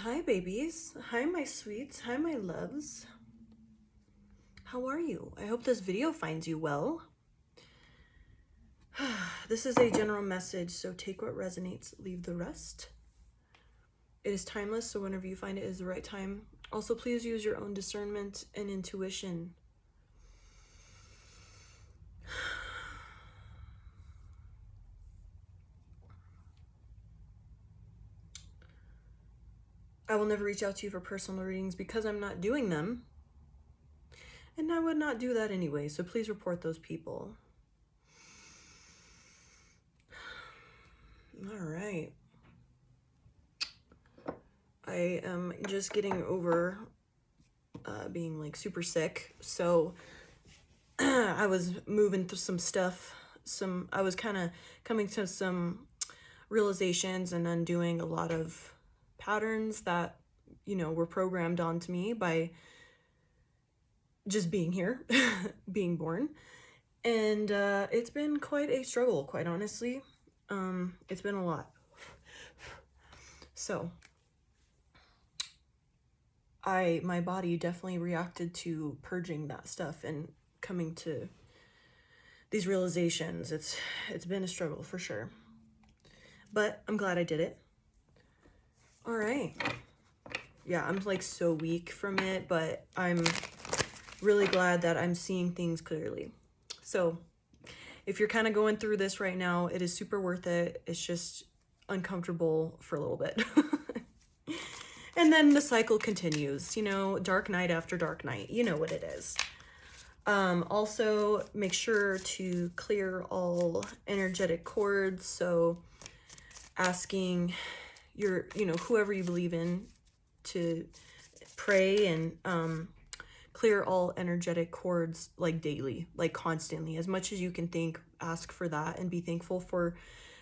Hi, babies. Hi, my sweets. Hi, my loves. How are you? I hope this video finds you well. This is a general message, so take what resonates, leave the rest. It is timeless, so whenever you find it is the right time. Also, please use your own discernment and intuition. I will never reach out to you for personal readings because I'm not doing them. And I would not do that anyway, so please report those people. All right. I am just getting over being like super sick, so I was moving through some stuff. I was kind of coming to some realizations and undoing a lot of patterns that, were programmed onto me by just being here, being born. And it's been quite a struggle, quite honestly. It's been a lot. So my body definitely reacted to purging that stuff and coming to these realizations. It's been a struggle for sure, but I'm glad I did it. All right. Yeah, I'm like so weak from it, but I'm really glad that I'm seeing things clearly. So if you're kind of going through this right now, it is super worth it. It's just uncomfortable for a little bit. And then the cycle continues, dark night after dark night. You know what it is. Also, make sure to clear all energetic cords. So asking your, whoever you believe in to pray and clear all energetic cords like daily, like constantly, as much as you can think, ask for that and be thankful for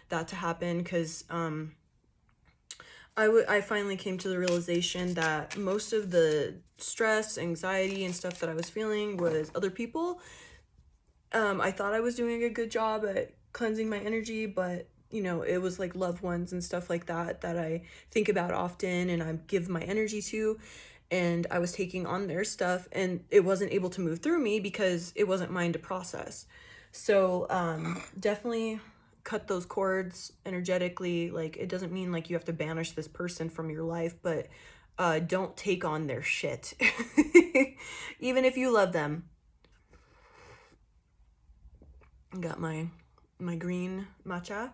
that to happen. Because I finally came to the realization that most of the stress, anxiety, and stuff that I was feeling was other people. I thought I was doing a good job at cleansing my energy, but it was like loved ones and stuff like that I think about often and I give my energy to, and I was taking on their stuff and it wasn't able to move through me because it wasn't mine to process. So definitely cut those cords energetically. Like, it doesn't mean like you have to banish this person from your life, but don't take on their shit. Even if you love them. Got my green matcha.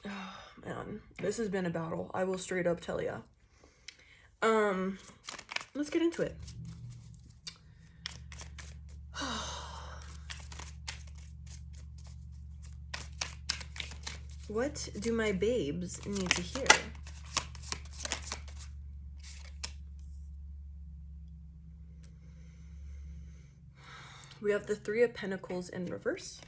Oh, man, this has been a battle. I will straight up tell ya. Let's get into it. What do my babes need to hear? We have the Three of Pentacles in reverse.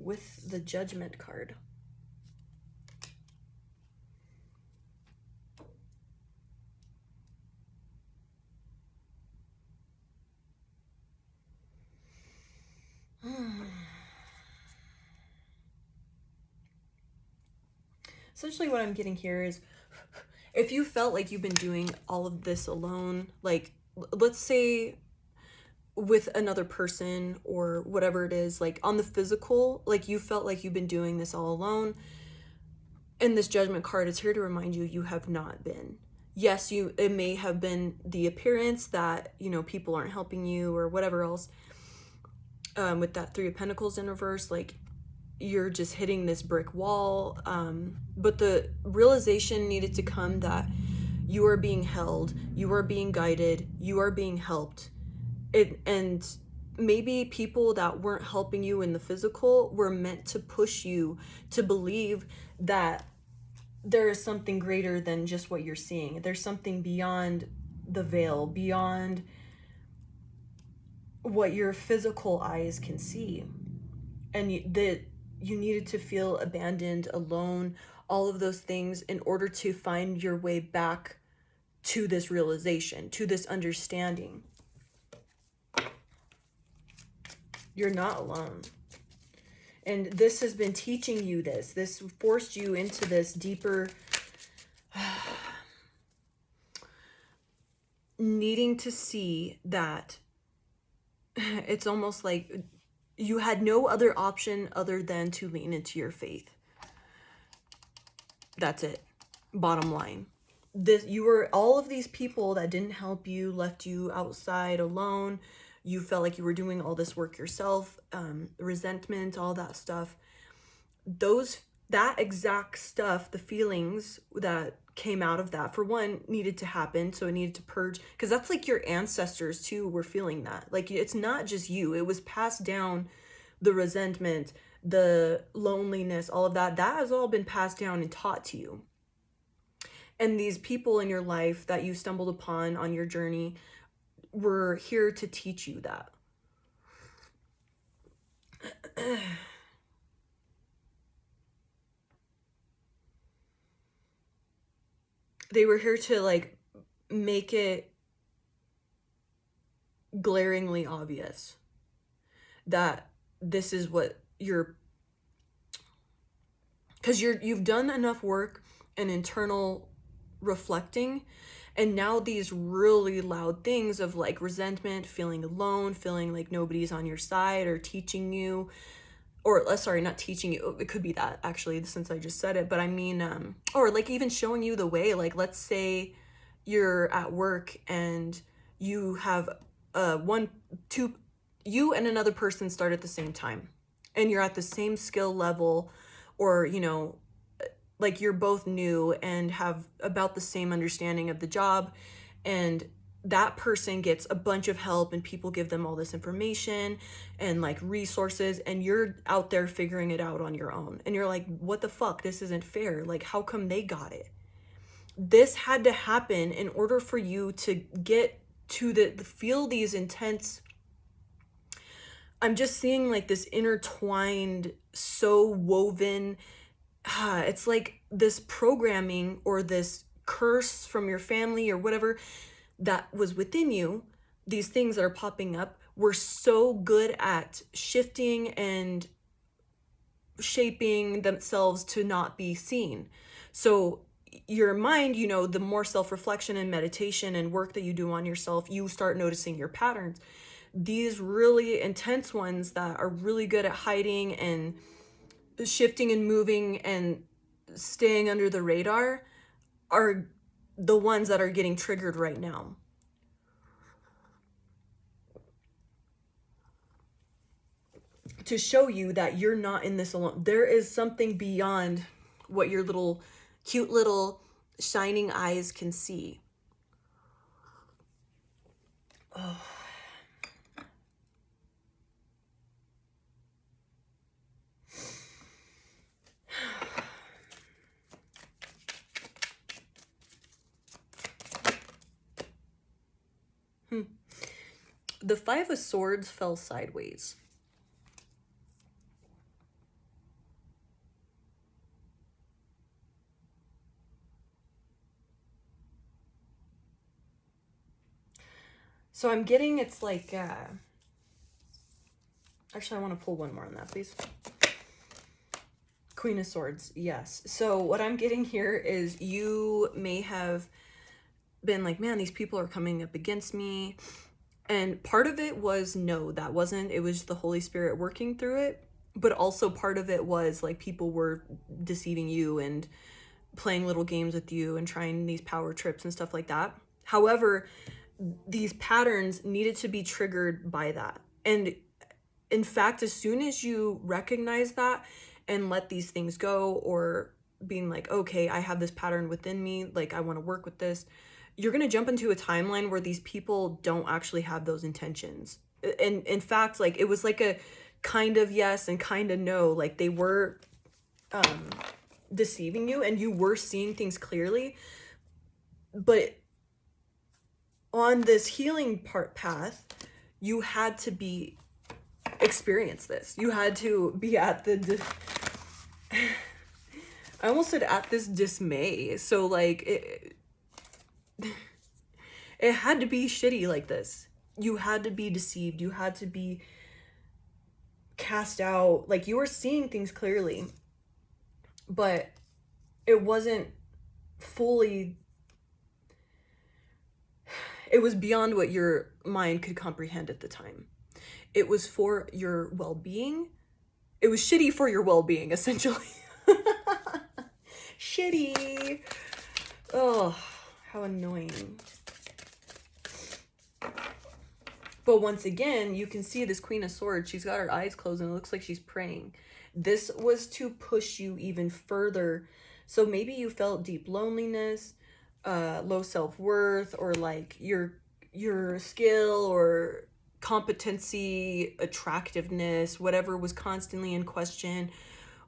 With the Judgment card. Essentially what I'm getting here is, if you felt like you've been doing all of this alone, like let's say with another person or whatever it is, like on the physical, like you felt like you've been doing this all alone, and this Judgment card is here to remind you you have not been. Yes, it may have been the appearance that, people aren't helping you or whatever else. With that Three of Pentacles in reverse, like you're just hitting this brick wall. But the realization needed to come that you are being held, you are being guided, you are being helped. And maybe people that weren't helping you in the physical were meant to push you to believe that there is something greater than just what you're seeing. There's something beyond the veil, beyond what your physical eyes can see. And that you needed to feel abandoned, alone, all of those things in order to find your way back to this realization, to this understanding. You're not alone. And this has been teaching you this. This forced you into this deeper needing to see that it's almost like you had no other option other than to lean into your faith. That's it. Bottom line. You were all of these people that didn't help you, left you outside alone. You felt like you were doing all this work yourself, resentment, all that stuff. That exact stuff, the feelings that came out of that, for one, needed to happen. So it needed to purge, because that's like your ancestors too were feeling that. Like, it's not just you, it was passed down. The resentment, the loneliness, all of that has all been passed down and taught to you. And these people in your life that you stumbled upon on your journey were here to teach you that. They were here to like make it glaringly obvious that this is what because you've done enough work and internal reflecting, and now these really loud things of like resentment, feeling alone, feeling like nobody's on your side or teaching you, or sorry, not teaching you, it could be that actually, since I just said it, but I mean, or like even showing you the way. Like, let's say you're at work and you have you and another person start at the same time, and you're at the same skill level, or like you're both new and have about the same understanding of the job, and that person gets a bunch of help and people give them all this information and like resources, and you're out there figuring it out on your own, and you're like, what the fuck, this isn't fair, like how come they got it? This had to happen in order for you to get to feel these intense, I'm just seeing like this intertwined, so woven, it's like this programming or this curse from your family or whatever that was within you. These things that are popping up were so good at shifting and shaping themselves to not be seen. So your mind, the more self-reflection and meditation and work that you do on yourself, you start noticing your patterns. These really intense ones that are really good at hiding and shifting and moving and staying under the radar are the ones that are getting triggered right now. To show you that you're not in this alone. There is something beyond what your cute little shining eyes can see. Oh. The Five of Swords fell sideways. So I'm getting, it's like, actually I want to pull one more on that, please. Queen of Swords, yes. So what I'm getting here is you may have been like, man, these people are coming up against me. And part of it was, no, that wasn't, it was the Holy Spirit working through it. But also part of it was like people were deceiving you and playing little games with you and trying these power trips and stuff like that. However, these patterns needed to be triggered by that. And in fact, as soon as you recognize that and let these things go, or being like, okay, I have this pattern within me, like I want to work with this, you're going to jump into a timeline where these people don't actually have those intentions. And in fact, like it was like a kind of yes and kind of no, like they were deceiving you and you were seeing things clearly. But on this healing path, you had to experience this. You had to be at I almost said at this dismay. So like it had to be shitty like this. You had to be deceived. You had to be cast out, like you were seeing things clearly, but it wasn't fully, it was beyond what your mind could comprehend at the time. It was for your well-being. It was shitty for your well-being, essentially. Shitty. Oh, how annoying. But once again, you can see this Queen of Swords. She's got her eyes closed and it looks like she's praying. This was to push you even further. So maybe you felt deep loneliness, low self-worth, or like your skill or competency, attractiveness, whatever was constantly in question,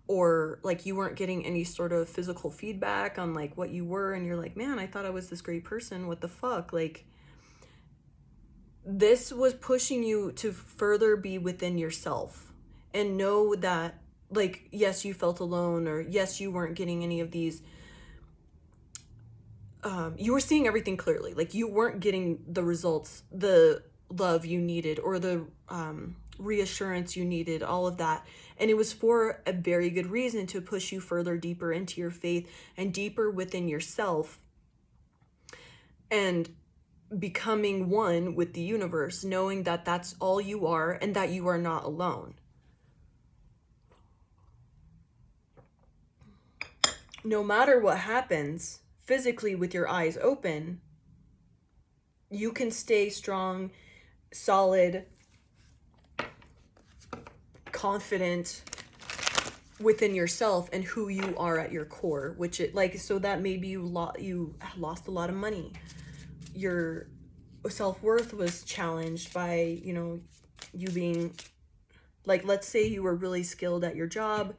or like you weren't getting any sort of physical feedback on like what you were, and you're like, man, I thought I was this great person, what the fuck? Like, this was pushing you to further be within yourself and know that, like, yes, you felt alone, or yes, you weren't getting any of these, you were seeing everything clearly, like you weren't getting the results, the love you needed, or the reassurance you needed, all of that. And it was for a very good reason, to push you further, deeper into your faith and deeper within yourself, and becoming one with the universe, knowing that that's all you are and that you are not alone. No matter what happens physically with your eyes open, you can stay strong, solid, confident within yourself and who you are at your core, which it like, so that maybe you lost a lot of money, your self-worth was challenged by, you know, you being like, let's say you were really skilled at your job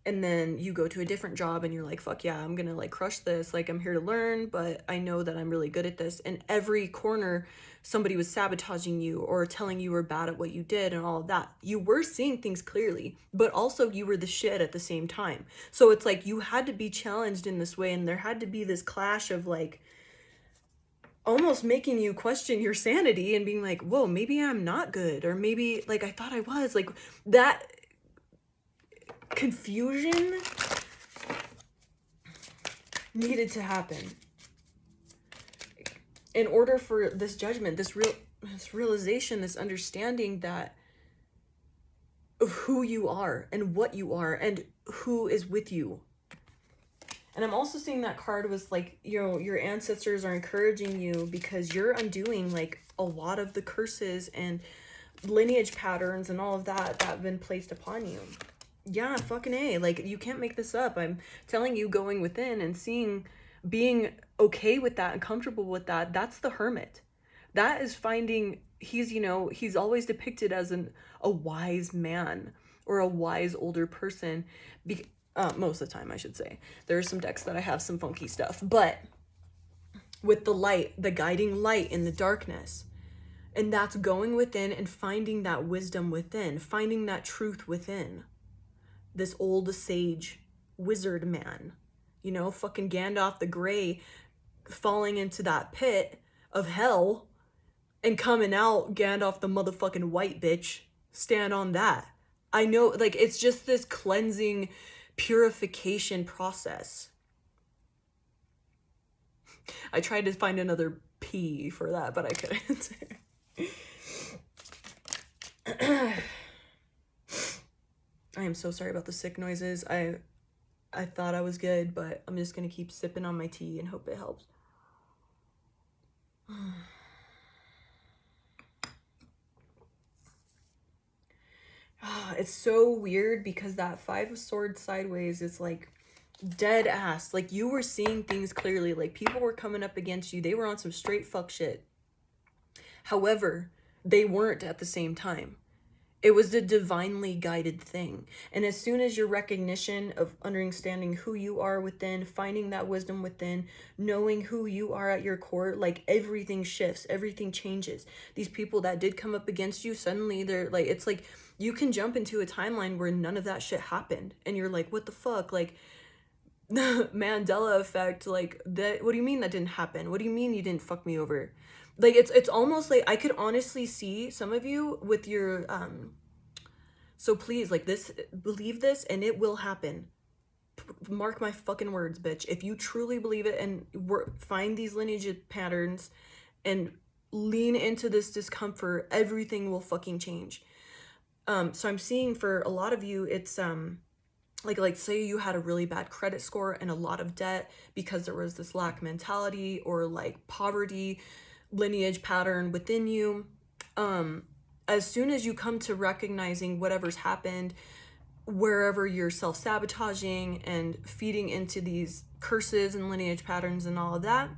and then you go to a different job and you're like, fuck yeah, I'm gonna like crush this, like I'm here to learn, but I know that I'm really good at this, and every corner somebody was sabotaging you or telling you were bad at what you did and all of that. You were seeing things clearly, but also you were the shit at the same time. So it's like you had to be challenged in this way, and there had to be this clash of like almost making you question your sanity and being like, whoa, maybe I'm not good, or maybe like I thought I was. Like, that confusion needed to happen in order for this judgment, this realization, this understanding that of who you are and what you are and who is with you. And I'm also seeing that card was like, you know, your ancestors are encouraging you because you're undoing like a lot of the curses and lineage patterns and all of that have been placed upon you. Yeah, fucking A. Like, you can't make this up. I'm telling you, going within and seeing, being okay with that and comfortable with that, that's the hermit. That is finding, he's, you know, he's always depicted as a wise man or a wise older person. Most of the time, I should say. There are some decks that I have some funky stuff, but with the light, the guiding light in the darkness. And that's going within and finding that wisdom within, finding that truth within. This old sage wizard man, you know, fucking Gandalf the Grey falling into that pit of hell and coming out Gandalf the motherfucking white bitch. Stand on that. I know, like, it's just this cleansing, purification process. I tried to find another P for that, but I couldn't. I am so sorry about the sick noises. I thought I was good, but I'm just gonna keep sipping on my tea and hope it helps. It's so weird because that Five of Swords sideways is like dead ass. Like, you were seeing things clearly. Like, people were coming up against you. They were on some straight fuck shit. However, they weren't at the same time. It was a divinely guided thing. And as soon as your recognition of understanding who you are within, finding that wisdom within, knowing who you are at your core, like, everything shifts, everything changes. These people that did come up against you, suddenly they're like, it's like you can jump into a timeline where none of that shit happened. And you're like, what the fuck? Like, the Mandela effect, like, that, what do you mean that didn't happen? What do you mean you didn't fuck me over? Like, it's almost like I could honestly see some of you with your So please, like, this, believe this and it will happen. Mark my fucking words, bitch. If you truly believe it and find these lineage patterns and lean into this discomfort, everything will fucking change. So I'm seeing for a lot of you, it's like say you had a really bad credit score and a lot of debt because there was this lack mentality or like poverty lineage pattern within you. As soon as you come to recognizing whatever's happened, wherever you're self-sabotaging and feeding into these curses and lineage patterns and all of that,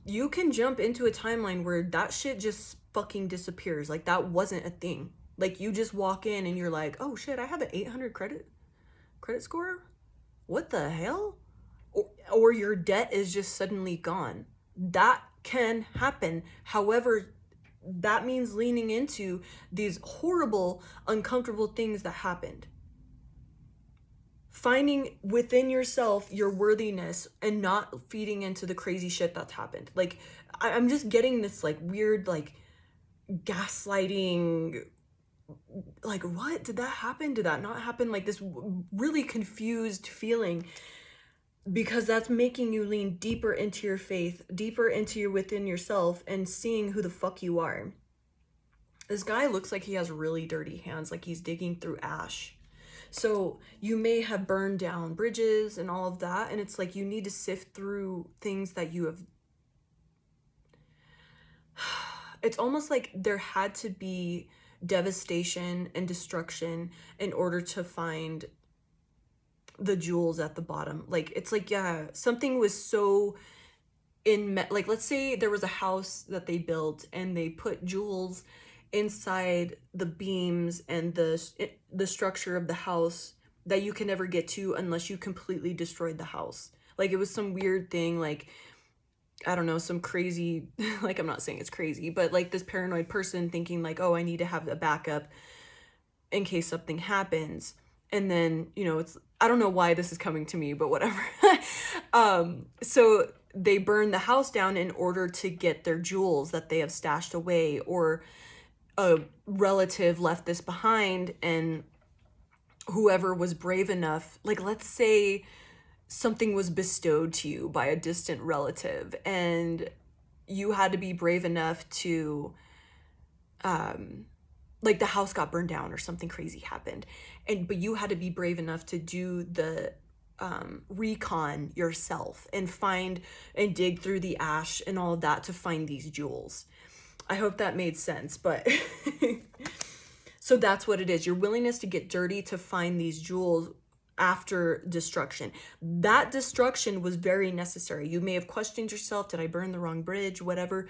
you can jump into a timeline where that shit just fucking disappears. Like, that wasn't a thing. Like, you just walk in and you're like, oh shit, I have an 800 credit score? What the hell? Or your debt is just suddenly gone. That can happen. However, that means leaning into these horrible, uncomfortable things that happened. Finding within yourself your worthiness and not feeding into the crazy shit that's happened. Like, I'm just getting this like weird, like, gaslighting, like, what? Did that happen? Did that not happen? Like, this really confused feeling, because that's making you lean deeper into your faith, deeper into your within yourself, and seeing who the fuck you are. This guy looks like he has really dirty hands, like he's digging through ash. So you may have burned down bridges and all of that, and it's like you need to sift through things that you have. It's almost like there had to be devastation and destruction in order to find the jewels at the bottom. Like, it's like, yeah, something was so like, let's say there was a house that they built and they put jewels inside the beams and the structure of the house that you can never get to unless you completely destroyed the house. Like, it was some weird thing, like, I don't know, some crazy, like, I'm not saying it's crazy, but like this paranoid person thinking like, oh, I need to have a backup in case something happens. And then, you know, it's, I don't know why this is coming to me, but whatever. So they burn the house down in order to get their jewels that they have stashed away, or a relative left this behind, and whoever was brave enough, like, let's say something was bestowed to you by a distant relative and you had to be brave enough to like, the house got burned down or something crazy happened, but you had to be brave enough to do the recon yourself and find and dig through the ash and all of that to find these jewels. I hope that made sense, but so that's what it is. Your willingness to get dirty to find these jewels after destruction. That destruction was very necessary. You may have questioned yourself, did I burn the wrong bridge, whatever.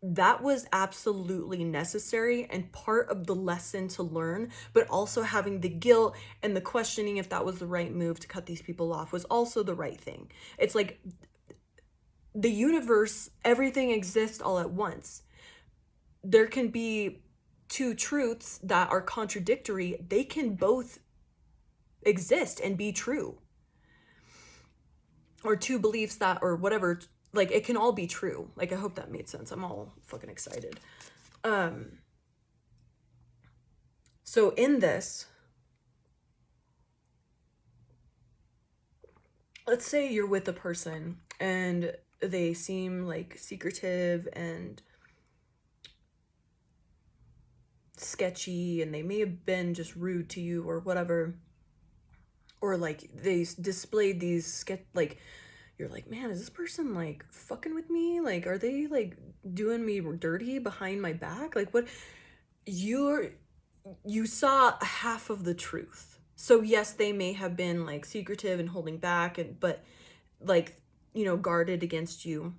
That was absolutely necessary and part of the lesson to learn, but also having the guilt and the questioning if that was the right move to cut these people off was also the right thing. It's like the universe, everything exists all at once. There can be two truths that are contradictory. They can both exist and be true, or two beliefs that, or whatever, like, it can all be true. Like, I hope that made sense. I'm all fucking excited. So in this, let's say you're with a person and they seem like secretive and sketchy, and they may have been just rude to you or whatever, or like they displayed these like, you're like, man, is this person like fucking with me? Like, are they like doing me dirty behind my back? Like, what? You saw half of the truth. So yes, they may have been like secretive and holding back, but like, you know, guarded against you.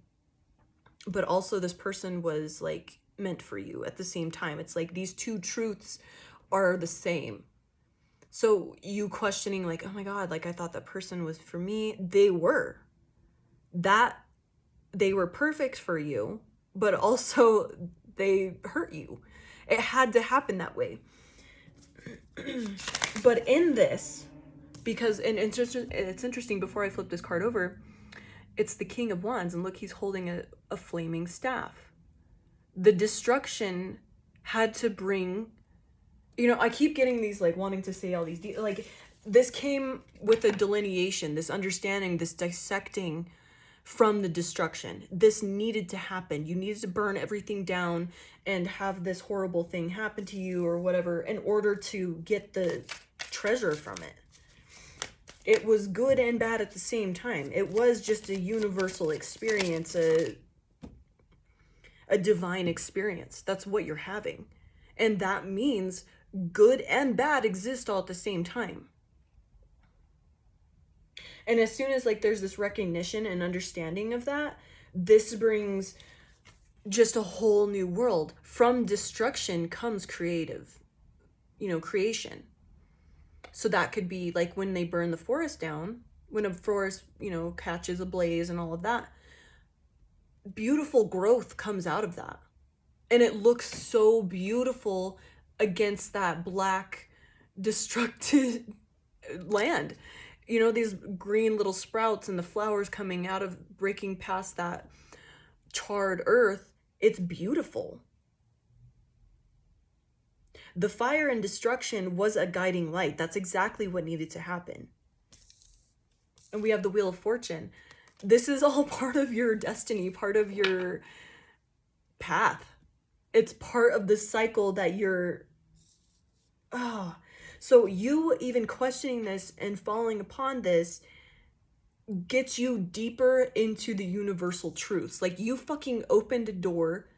But also this person was like meant for you at the same time. It's like these two truths are the same. So you questioning like, oh my God, like, I thought that person was for me. They were perfect for you, but also they hurt you. It had to happen that way. But in this, because, and it's interesting, before I flip this card over, it's the King of Wands, and look, he's holding a flaming staff. The destruction had to bring you know, I keep getting these like wanting to say all these like this came with a delineation, this understanding, this dissecting from the destruction. This needed to happen. You needed to burn everything down and have this horrible thing happen to you or whatever in order to get the treasure from it. It was good and bad at the same time. It was just a universal experience, a divine experience. That's what you're having. And that means good and bad exist all at the same time. And as soon as like there's this recognition and understanding of that, this brings just a whole new world. From destruction comes creative, you know, creation. So that could be like when they burn the forest down, when a forest, you know, catches ablaze and all of that, beautiful growth comes out of that. And it looks so beautiful against that black, destructed land. You know, these green little sprouts and the flowers coming out of breaking past that charred earth. It's beautiful. The fire and destruction was a guiding light. That's exactly what needed to happen. And we have the Wheel of Fortune. This is all part of your destiny, part of your path. It's part of the cycle that you're... So you even questioning this and falling upon this gets you deeper into the universal truths. Like you fucking opened a door,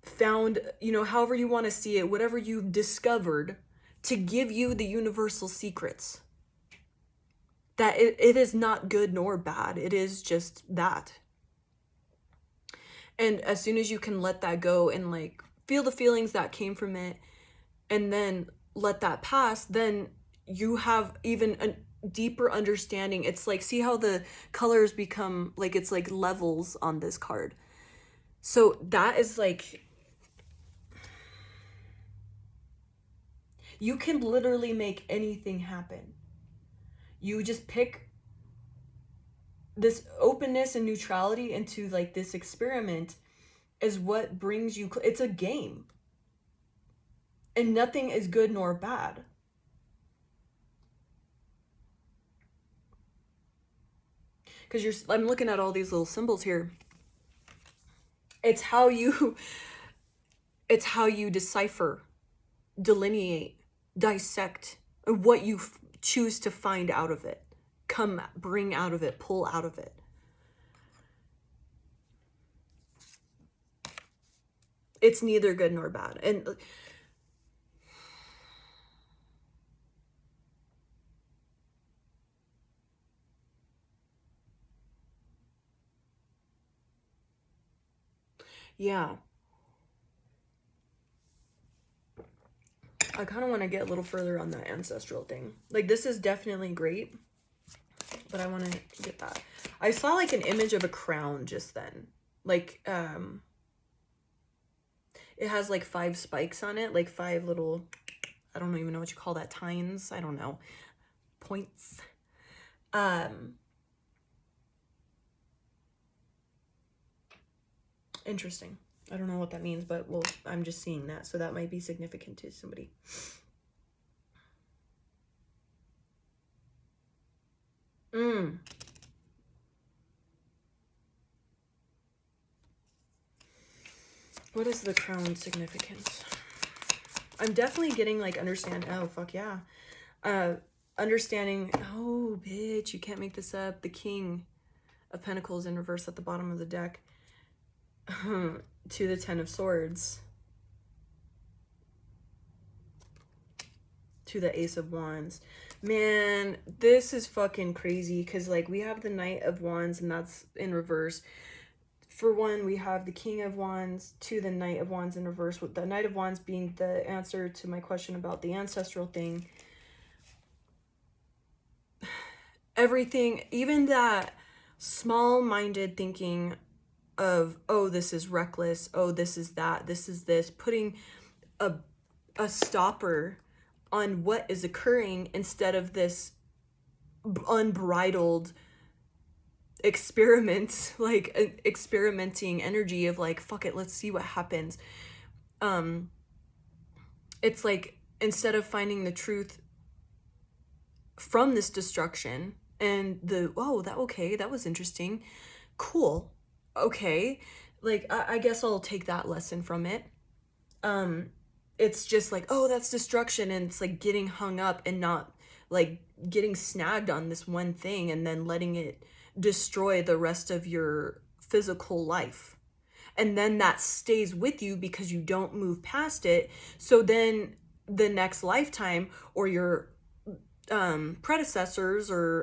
found, you know, however you want to see it, whatever you've discovered to give you the universal secrets. That it is not good nor bad. It is just that. And as soon as you can let that go and like feel the feelings that came from it and then let that pass, then you have even a deeper understanding. It's like, see how the colors become like, it's like levels on this card. So that is like, you can literally make anything happen. You just pick this openness and neutrality into like this experiment is what brings you, it's a game. And nothing is good nor bad. Because I'm looking at all these little symbols here. It's how you decipher, delineate, dissect what you choose to find out of it, bring out of it, pull out of it. It's neither good nor bad. And yeah. I kind of want to get a little further on that ancestral thing. Like, this is definitely great, but I want to get that. I saw, like, an image of a crown just then. Like, it has, like, 5 spikes on it. Like, 5 little, I don't even know what you call that, tines? I don't know. Points. Interesting. I don't know what that means, but well, I'm just seeing that. So that might be significant to somebody. What is the crown significance? I'm definitely getting like oh, fuck yeah. Understanding, oh, bitch, you can't make this up. The King of Pentacles in reverse at the bottom of the deck. To the 10 of Swords. To the Ace of Wands. Man, this is fucking crazy because like we have the Knight of Wands and that's in reverse. For one, we have the King of Wands to the Knight of Wands in reverse, with the Knight of Wands being the answer to my question about the ancestral thing. Everything, even that small-minded thinking of, oh, this is reckless, oh, this is that, this is this, putting a stopper on what is occurring instead of this unbridled experiment, like experimenting energy of like, fuck it, let's see what happens. it's like, instead of finding the truth from this destruction and okay, that was interesting, cool, okay, like I guess I'll take that lesson from it. um it's just like, oh, that's destruction, and it's like getting hung up and not like getting snagged on this one thing and then letting it destroy the rest of your physical life, and then that stays with you because you don't move past it. So then the next lifetime, or your predecessors, or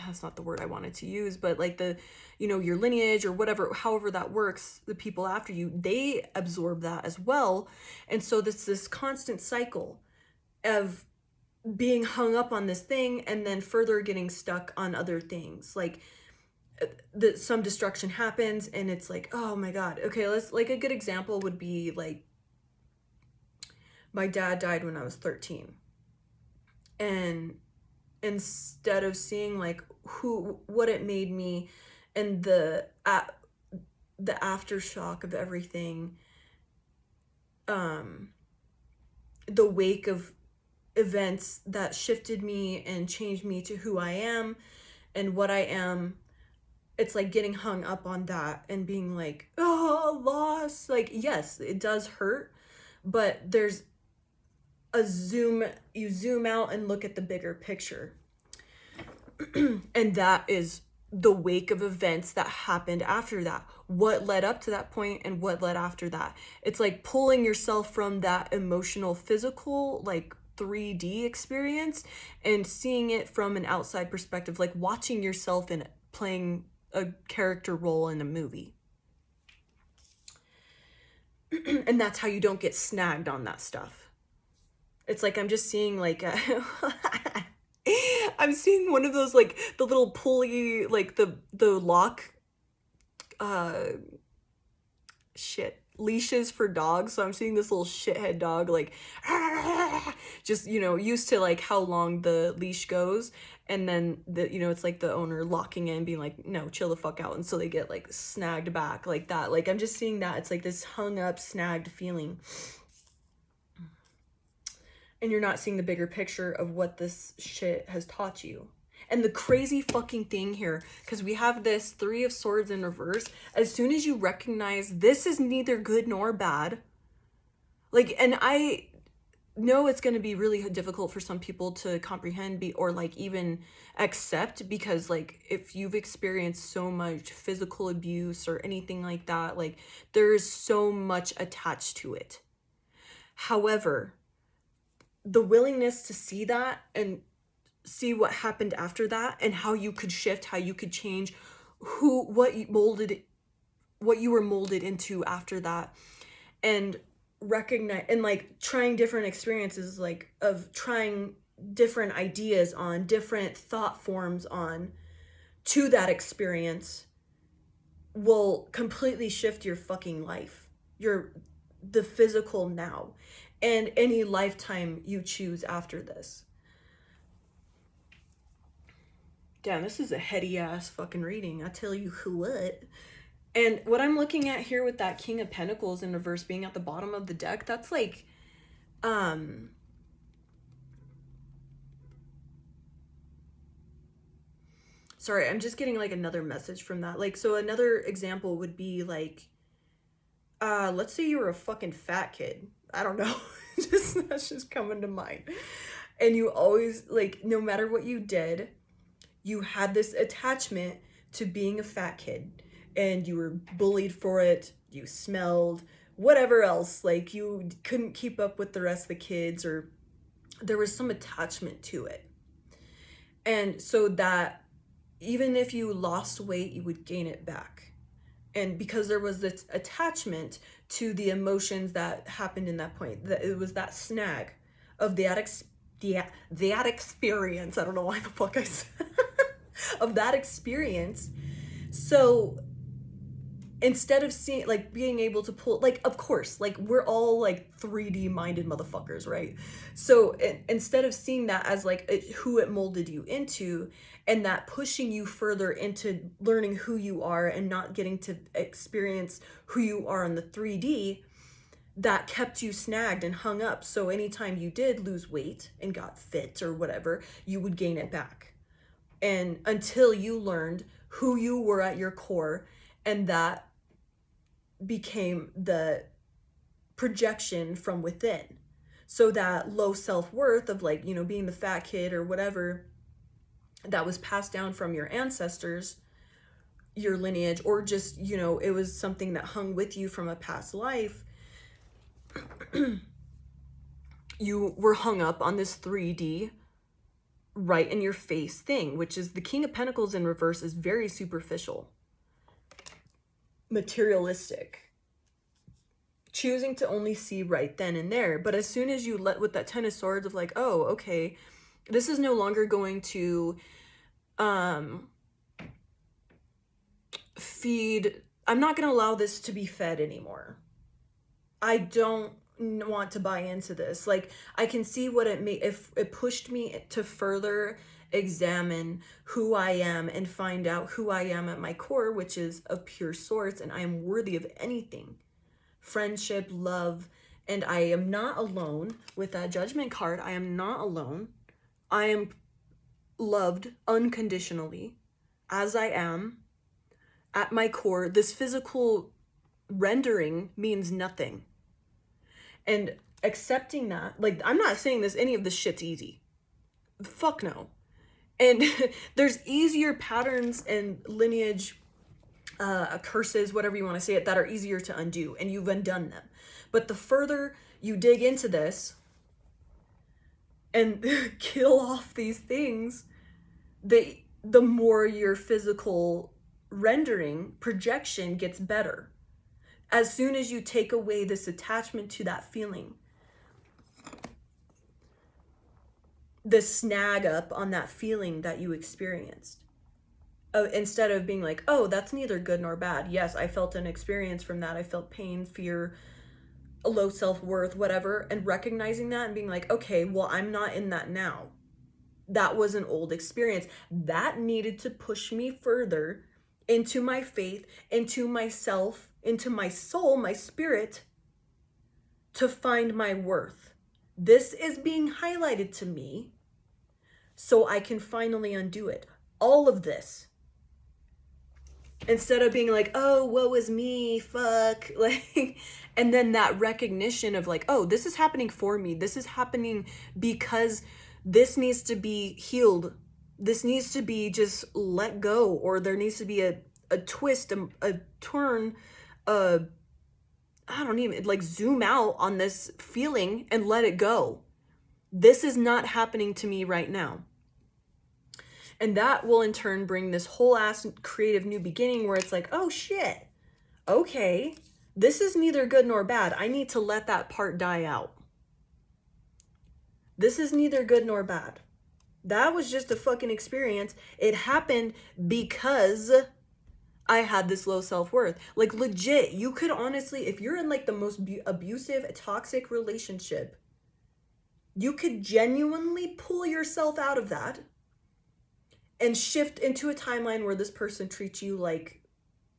that's not the word I wanted to use, but like the, your lineage or whatever, however that works, the people after you, they absorb that as well. And so this constant cycle of being hung up on this thing and then further getting stuck on other things. Like some destruction happens and it's like, oh my God. Okay, let's, like, a good example would be like, my dad died when I was 13. And instead of seeing like what it made me, and the aftershock of everything, the wake of events that shifted me and changed me to who I am and what I am, it's like getting hung up on that and being like, oh, loss. Like, yes, it does hurt, but there's you zoom out and look at the bigger picture. And that is the wake of events that happened after that. What led up to that point and what led after that. It's like pulling yourself from that emotional, physical, like 3D experience and seeing it from an outside perspective, like watching yourself in playing a character role in a movie. And that's how you don't get snagged on that stuff. It's like I'm just seeing like I'm seeing one of those, like the little pulley, like the lock leashes for dogs. So I'm seeing this little shithead dog like just, used to like how long the leash goes, and then it's like the owner locking in, being like, no, chill the fuck out, and so they get like snagged back like that. Like I'm just seeing that. It's like this hung up, snagged feeling. And you're not seeing the bigger picture of what this shit has taught you. And the crazy fucking thing here, because we have this 3 of Swords in reverse, as soon as you recognize this is neither good nor bad, like, and I know it's going to be really difficult for some people to comprehend, or like even accept, because like if you've experienced so much physical abuse or anything like that, like there's so much attached to it. However, the willingness to see that and see what happened after that, and how you could shift, how you could change what you were molded into after that, and recognize, and like trying different experiences, like of trying different ideas on different thought forms on to that experience, will completely shift your fucking life, the physical now, and any lifetime you choose after this. Damn, this is a heady ass fucking reading, I tell you what. And what I'm looking at here with that King of Pentacles in reverse being at the bottom of the deck, that's like, sorry, I'm just getting like another message from that. Like, so another example would be like, let's say you were a fucking fat kid. I don't know. That's just coming to mind. And you always, like, no matter what you did, you had this attachment to being a fat kid, and you were bullied for it. You smelled, whatever else. Like, you couldn't keep up with the rest of the kids, or there was some attachment to it. And so that even if you lost weight, you would gain it back. And because there was this attachment to the emotions that happened in that point, that it was that snag of that experience. I don't know why the fuck I said of that experience. So instead of seeing, like, being able to pull, like, of course, like, we're all like 3D minded motherfuckers, right? So instead of seeing that as like who it molded you into, and that pushing you further into learning who you are and not getting to experience who you are in the 3D, that kept you snagged and hung up. So anytime you did lose weight and got fit or whatever, you would gain it back. And until you learned who you were at your core, and that became the projection from within. So that low self-worth of like, being the fat kid or whatever that was passed down from your ancestors, your lineage, or just, it was something that hung with you from a past life. You were hung up on this 3D right in your face thing, which is the King of Pentacles in reverse is very superficial, materialistic, choosing to only see right then and there. But as soon as you let with that 10 of Swords of like, oh, okay, this is no longer going to feed, I'm not going to allow this to be fed anymore. I don't want to buy into this. Like, I can see what it made, if it pushed me to further examine who I am and find out who I am at my core, which is of pure source, and I am worthy of anything. Friendship, love, and I am not alone with that Judgment card. I am not alone. I am loved unconditionally as I am at my core. This physical rendering means nothing. And accepting that, like, I'm not saying any of this shit's easy. Fuck no. And there's easier patterns and lineage curses, whatever you want to say it, that are easier to undo, and you've undone them. But the further you dig into this and kill off these things, the more your physical rendering projection gets better. As soon as you take away this attachment to that feeling, the snag up on that feeling that you experienced, instead of being like, oh, that's neither good nor bad. Yes, I felt an experience from that. I felt pain, fear, low self-worth, whatever, and recognizing that and being like, okay, well, I'm not in that now. That was an old experience. That needed to push me further into my faith, into myself, into my soul, my spirit, to find my worth. This is being highlighted to me so I can finally undo it. All of this. Instead of being like, oh, woe is me, fuck. Like, and then that recognition of like, oh, this is happening for me. This is happening because this needs to be healed. This needs to be just let go, or there needs to be a twist, a turn, I don't even, like, zoom out on this feeling and let it go. This is not happening to me right now. And that will in turn bring this whole ass creative new beginning where it's like, oh shit, okay, this is neither good nor bad. I need to let that part die out. This is neither good nor bad. That was just a fucking experience. It happened because I had this low self-worth. Like, legit, you could honestly, if you're in like the most abusive, toxic relationship, you could genuinely pull yourself out of that and shift into a timeline where this person treats you like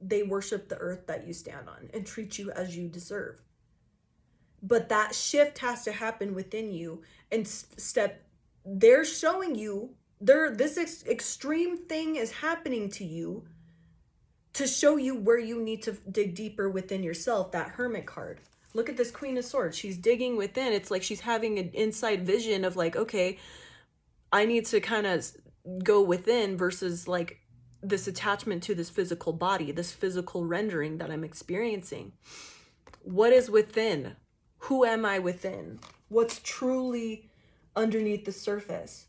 they worship the earth that you stand on and treat you as you deserve. But that shift has to happen within you, and they're showing you, this extreme thing is happening to you to show you where you need to dig deeper within yourself. That Hermit card. Look at this Queen of Swords. She's digging within. It's like she's having an inside vision of like, okay, I need to kind of go within versus like this attachment to this physical body, this physical rendering that I'm experiencing. What is within? Who am I within? What's truly underneath the surface?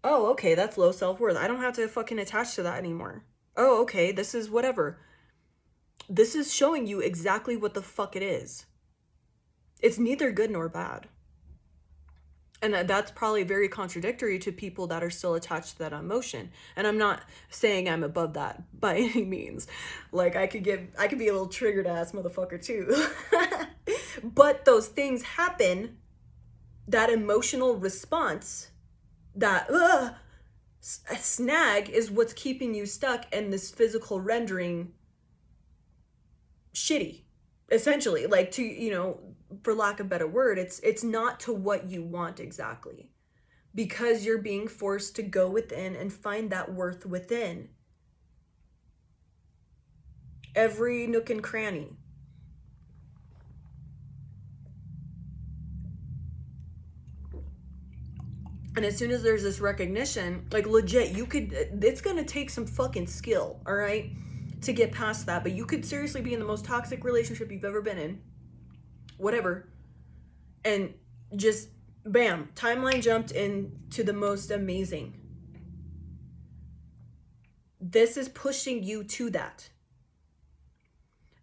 Oh, okay, that's low self-worth. I don't have to fucking attach to that anymore. Oh, okay, this is whatever. This is showing you exactly what the fuck it is. It's neither good nor bad. And that's probably very contradictory to people that are still attached to that emotion. And I'm not saying I'm above that by any means. Like, I could be a little triggered ass motherfucker too. But those things happen. That emotional response, that snag is what's keeping you stuck in this physical rendering shitty. essentially, like, to, you know, for lack of a better word, it's not to what you want exactly, because you're being forced to go within and find that worth within every nook and cranny. And as soon as there's this recognition, like, legit, you could, it's gonna take some fucking skill, all right, to get past that. But you could seriously be in the most toxic relationship you've ever been in, whatever, and just bam, timeline jumped into the most amazing. This is pushing you to that.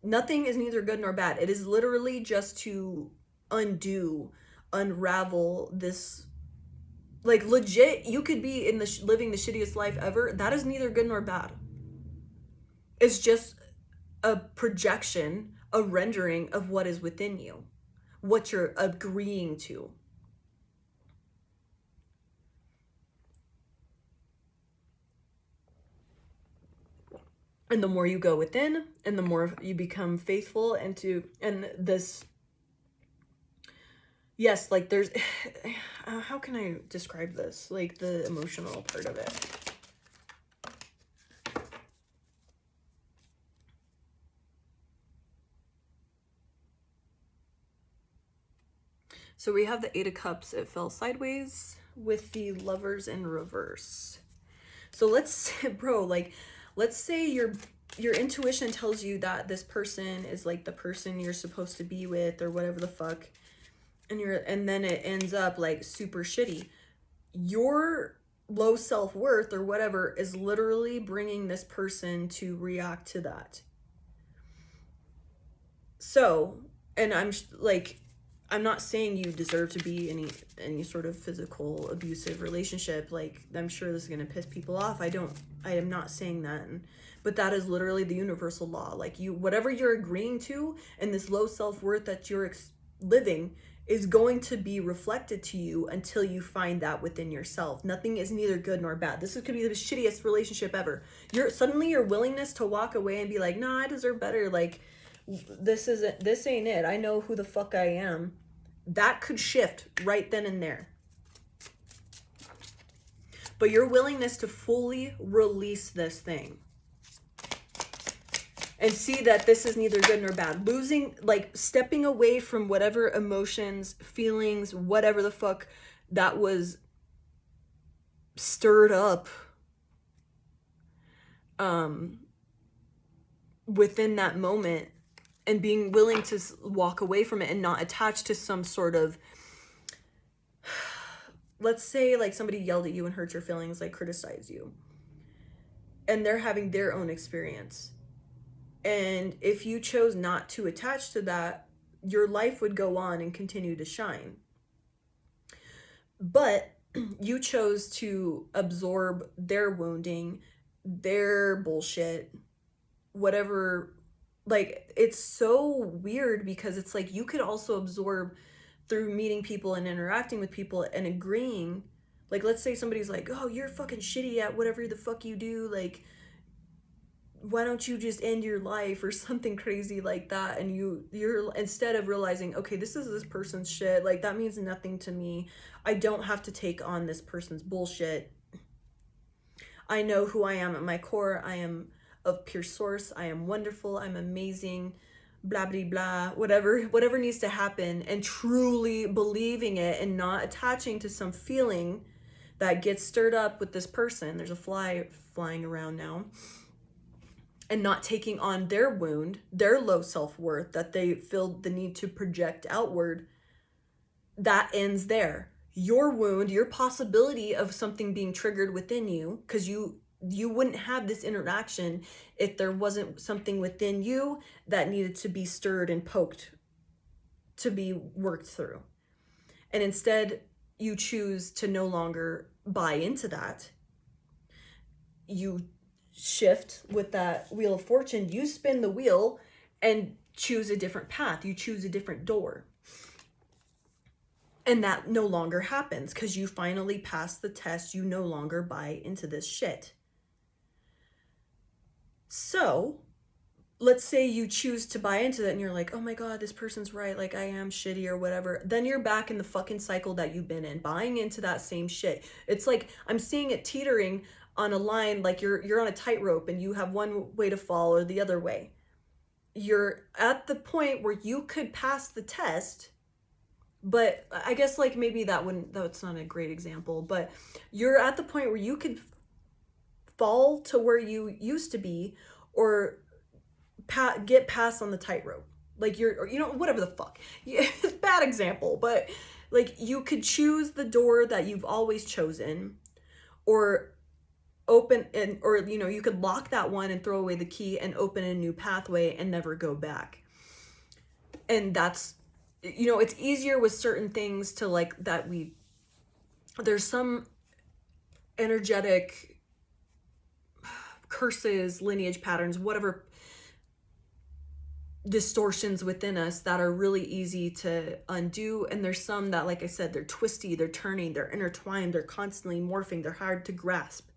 Nothing is neither good nor bad. It is literally just to unravel this. Like, legit, you could be in the living the shittiest life ever. That is neither good nor bad. It's just a projection, a rendering of what is within you, what you're agreeing to. And the more you go within, and the more you become faithful into, and this, yes, like, there's, how can I describe this? Like, the emotional part of it. So we have the Eight of Cups. It fell sideways with the Lovers in reverse. So let's say, bro, like, let's say your intuition tells you that this person is like the person you're supposed to be with, or whatever the fuck, and then it ends up like super shitty. Your low self-worth or whatever is literally bringing this person to react to that. So, and I'm not saying you deserve to be any sort of physical abusive relationship. Like, I'm sure this is going to piss people off. I am not saying that. But that is literally the universal law. Like, whatever you're agreeing to, and this low self-worth that you're living, is going to be reflected to you until you find that within yourself. Nothing is neither good nor bad. This could be the shittiest relationship ever. Your willingness to walk away and be like, nah, I deserve better. Like, this ain't it. I know who the fuck I am. That could shift right then and there. But your willingness to fully release this thing and see that this is neither good nor bad. Stepping away from whatever emotions, feelings, whatever the fuck that was stirred up within that moment, and being willing to walk away from it and not attach to some sort of, let's say, like, somebody yelled at you and hurt your feelings, like, criticized you, and they're having their own experience. And if you chose not to attach to that, your life would go on and continue to shine. But you chose to absorb their wounding, their bullshit, whatever. Like, it's so weird, because it's like you could also absorb through meeting people and interacting with people and agreeing. Like, let's say somebody's like, oh, you're fucking shitty at whatever the fuck you do, like, why don't you just end your life, or something crazy like that. And you're instead of realizing, okay, this is this person's shit, like, that means nothing to me, I don't have to take on this person's bullshit. I know who I am at my core. I am of pure source. I am wonderful. I'm amazing. Blah, blah, blah. Whatever needs to happen, and truly believing it and not attaching to some feeling that gets stirred up with this person. There's a fly flying around now. And not taking on their wound, their low self-worth that they feel the need to project outward. That ends there. Your wound, your possibility of something being triggered within you, because you wouldn't have this interaction if there wasn't something within you that needed to be stirred and poked, to be worked through. And instead, you choose to no longer buy into that. You shift with that wheel of fortune. You spin the wheel and choose a different path. You choose a different door. And that no longer happens, because you finally passed the test. You no longer buy into this shit. So let's say you choose to buy into that and you're like, oh my God, this person's right, like I am shitty or whatever, then you're back in the fucking cycle that you've been in, buying into that same shit. It's like I'm seeing it teetering on a line, like you're on a tightrope and you have one way to fall or the other way. You're at the point where you could pass the test, but I guess like maybe that's not a great example, but you're at the point where you could fall to where you used to be, or get past on the tightrope. Like or, whatever the fuck. Yeah, bad example, but like you could choose the door that you've always chosen, or open and or you could lock that one and throw away the key and open a new pathway and never go back. And that's it's easier with certain things to like that there's some energetic curses, lineage patterns, whatever distortions within us that are really easy to undo. And there's some that, like I said, they're twisty, they're turning, they're intertwined, they're constantly morphing, they're hard to grasp.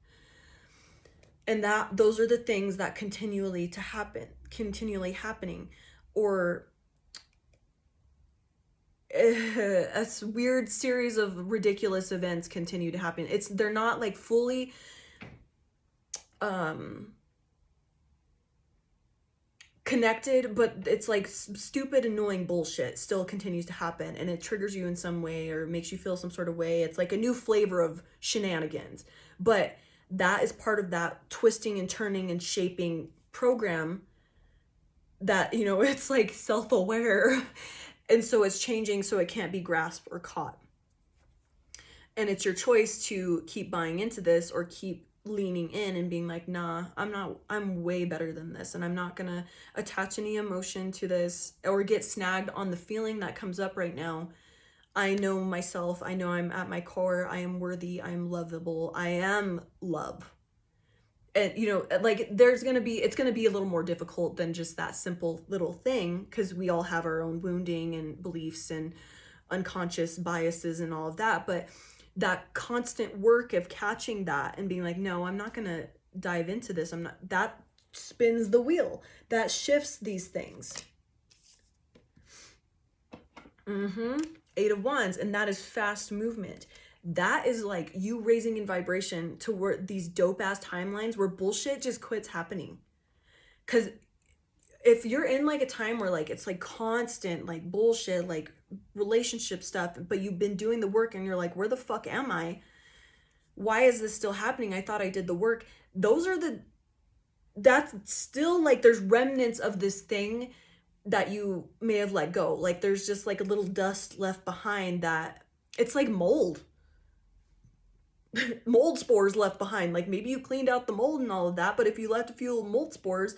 And those are the things that continually happening, or a weird series of ridiculous events continue to happen. They're not like fully connected, but it's like stupid, annoying bullshit still continues to happen, and it triggers you in some way or makes you feel some sort of way. It's like a new flavor of shenanigans, but that is part of that twisting and turning and shaping program that it's like self-aware. And so it's changing so it can't be grasped or caught. And it's your choice to keep buying into this or keep leaning in and being like, nah, I'm way better than this, and I'm not gonna attach any emotion to this or get snagged on the feeling that comes up right now. I know myself, I know I'm at my core, I am worthy, I am lovable, I am love. And like it's gonna be a little more difficult than just that simple little thing, because we all have our own wounding and beliefs and unconscious biases and all of that. But that constant work of catching that and being like, no, I'm not gonna dive into this, that spins the wheel, that shifts these things. Eight of Wands, and that is fast movement. That is like you raising in vibration toward these dope ass timelines where bullshit just quits happening. Because if you're in like a time where like it's like constant like bullshit, like relationship stuff, but you've been doing the work and you're like, where the fuck am I? Why is this still happening? I thought I did the work. That's still like there's remnants of this thing that you may have let go. Like there's just like a little dust left behind, that it's like mold spores left behind. Like maybe you cleaned out the mold and all of that, but if you left a few mold spores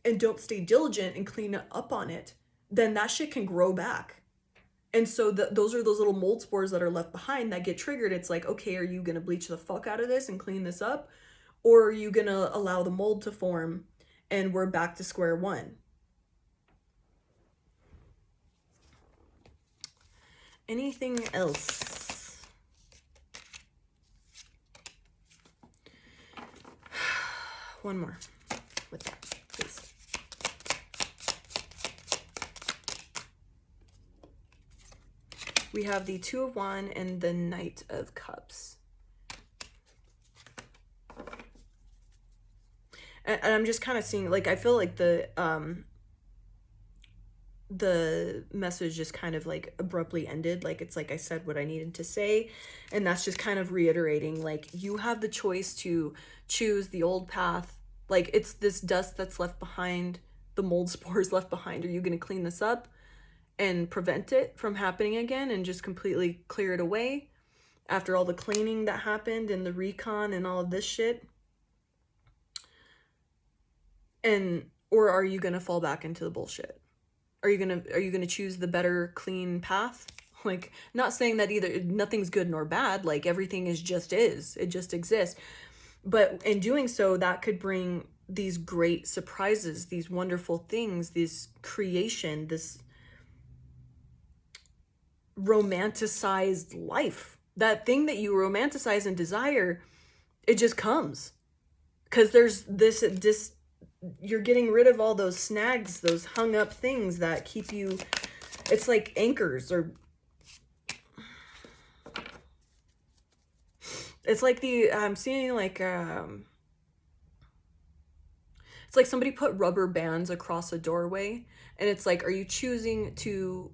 and don't stay diligent and clean up on it, then that shit can grow back. And so those are those little mold spores that are left behind that get triggered. It's like, okay, are you gonna bleach the fuck out of this and clean this up, or are you gonna allow the mold to form and we're back to square one? Anything else? One more with that, please. We have the Two of Wands and the Knight of Cups. And I'm just kind of seeing, like, I feel like the message just kind of like abruptly ended. Like it's like I said what I needed to say, and that's just kind of reiterating, like, you have the choice to choose the old path. Like it's this dust that's left behind, the mold spores left behind. Are you going to clean this up and prevent it from happening again and just completely clear it away after all the cleaning that happened and the recon and all of this shit? Or are you going to fall back into the bullshit? Are you gonna choose the better, clean path? Like, not saying that either nothing's good nor bad, like everything it just exists. But in doing so, that could bring these great surprises, these wonderful things, this creation, this romanticized life. That thing that you romanticize and desire, it just comes. Because there's this you're getting rid of all those snags, those hung up things that keep you, it's like anchors, or it's like I'm seeing like, it's like somebody put rubber bands across a doorway, and it's like, are you choosing to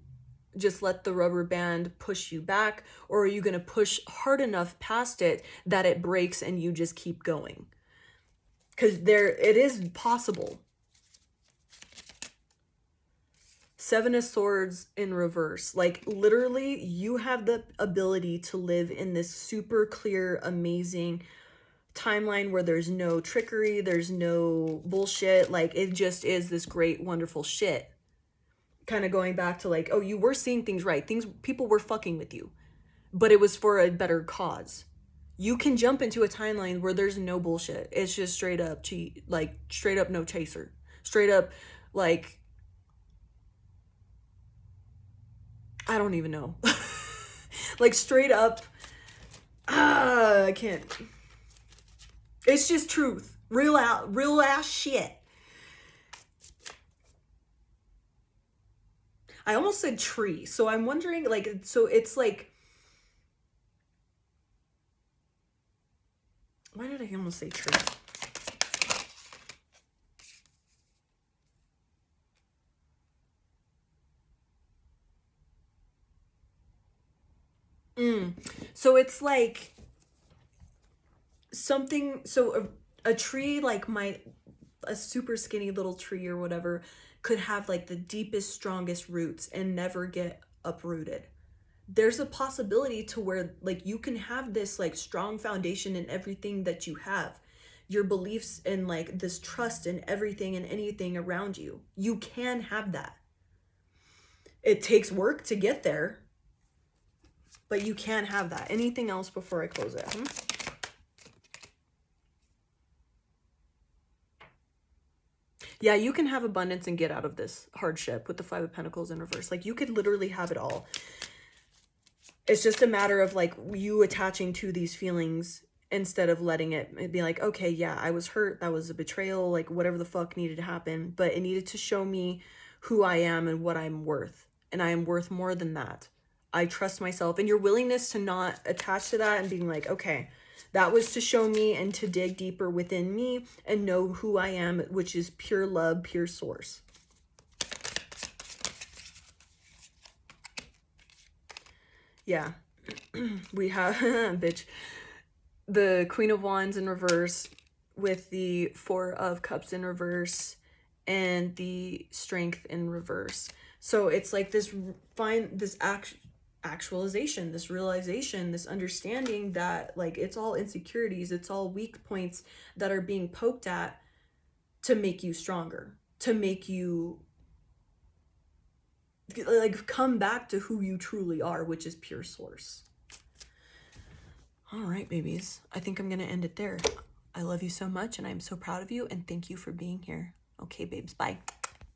just let the rubber band push you back, or are you going to push hard enough past it that it breaks and you just keep going? Because it is possible. Seven of Swords in reverse. Like, literally, you have the ability to live in this super clear, amazing timeline where there's no trickery, there's no bullshit. Like, it just is this great, wonderful shit. Kind of going back to like, oh, you were seeing things right. People were fucking with you, but it was for a better cause. You can jump into a timeline where there's no bullshit. It's just straight up cheat, like straight up no chaser. Straight up, like, I don't even know. Like, straight up, I can't. It's just truth. Real ass shit. I almost said tree. So I'm wondering, like, so it's like, why did I almost say tree? So it's like something, so a tree, like a super skinny little tree or whatever, could have like the deepest, strongest roots and never get uprooted. There's a possibility to where like you can have this like strong foundation in everything that you have, your beliefs and like this trust in everything and anything around you. You can have that. It takes work to get there, but you can have that. Anything else before I close it? Yeah, you can have abundance and get out of this hardship with the Five of Pentacles in reverse. Like, you could literally have it all. It's just a matter of like you attaching to these feelings instead of letting it be like, okay, yeah, I was hurt. That was a betrayal. Like, whatever the fuck needed to happen. But it needed to show me who I am and what I'm worth. And I am worth more than that. I trust myself. And your willingness to not attach to that and being like, okay, that was to show me and to dig deeper within me and know who I am, which is pure love, pure source. Yeah. We have, bitch, the Queen of Wands in reverse with the Four of Cups in reverse and the Strength in reverse. So it's like this actualization, this realization, this understanding that like it's all insecurities, it's all weak points that are being poked at to make you stronger, to make you like come back to who you truly are, which is pure source. All right, babies. I think I'm going to end it there. I love you so much and I'm so proud of you and thank you for being here. Okay, babes. Bye.